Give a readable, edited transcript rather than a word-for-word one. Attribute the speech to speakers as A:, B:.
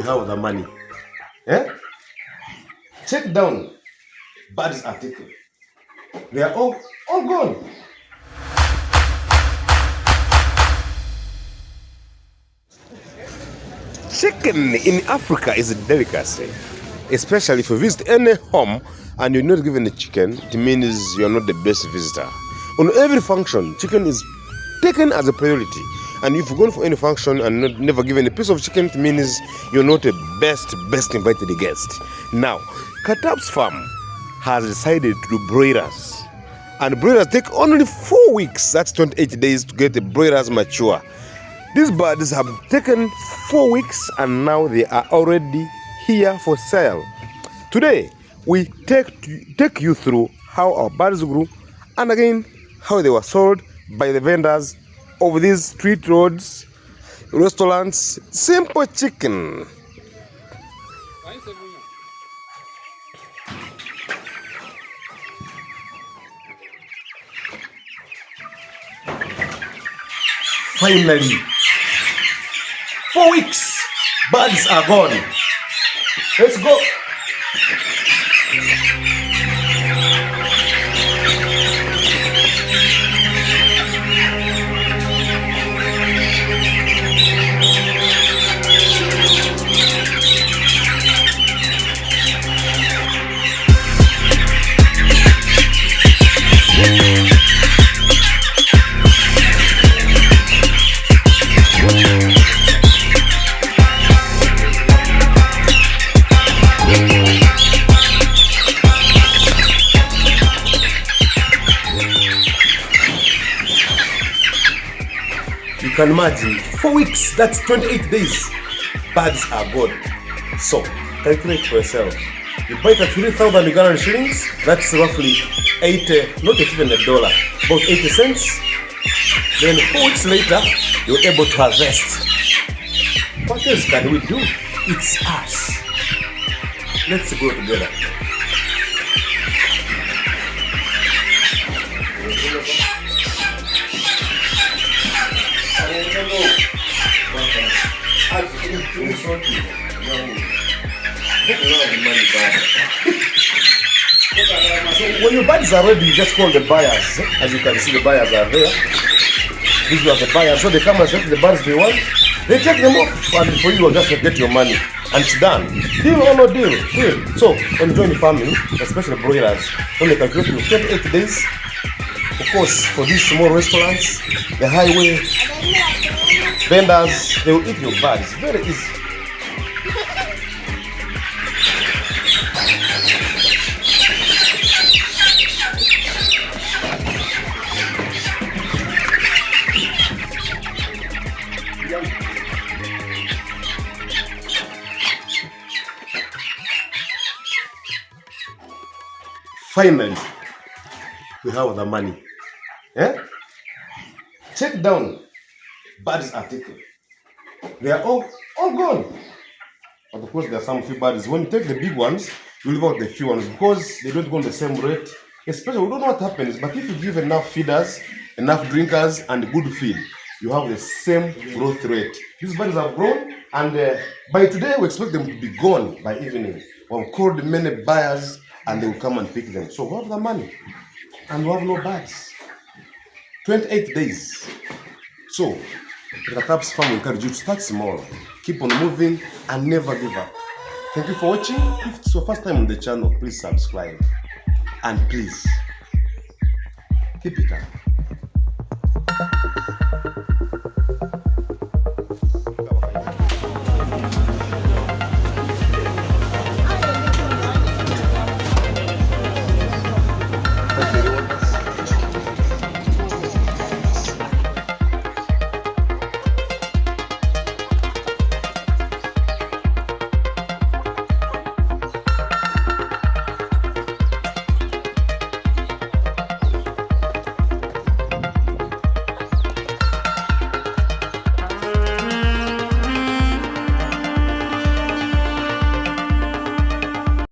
A: have the money. Eh? Check down. Birds are taken. They are all gone. Chicken in Africa is a delicacy, especially if you visit any home and you're not given a chicken. It means you're not the best visitor. On every function, chicken is taken as a priority, and if you're going for any function and never given a piece of chicken, it means you're not a best invited guest. Now, Katab's farm has decided to do broilers, and broilers take only 4 weeks. That's 28 days to get the broilers mature. These birds have taken 4 weeks and now they are already here for sale. Today, we take you through how our birds grew and again how they were sold by the vendors of these street roads, restaurants. Simple chicken. Finally, 4 weeks, birds are gone. Let's go. You can imagine, 4 weeks, that's 28 days. Birds are gone. So, calculate for yourself. You buy it at 3,000 Ugandan shillings, that's roughly 80, not even $1, about 80 cents. Then 4 weeks later, you're able to harvest. What else can we do? It's us. Let's go together. So when your birds are ready, you just call the buyers. As you can see, the buyers are there. These are the buyers. So they come and select the birds they want. They take them off, and for you, just get your money. And it's done. Deal or no deal? Deal. So enjoy the farming, especially broilers. When they calculate you 28 days. Of course, for these small restaurants, the highway vendors, they will eat your birds. Very easy. Finally, we have the money. Eh? Check down. Birds are taken. They are all gone. But of course, there are some few birds. When you take the big ones, you leave out the few ones because they don't go on the same rate. Especially, we don't know what happens, but if you give enough feeders, enough drinkers, and good feed, you have the same growth rate. These birds have grown, and by today, we expect them to be gone by evening. We've called many buyers, and they will come and pick them. So we have the money, and we have no birds. 28 days. So, the Katab's farm will encourage you to start small, keep on moving, and never give up. Thank you for watching. If it's your first time on the channel, please subscribe. And please, keep it up. Okay.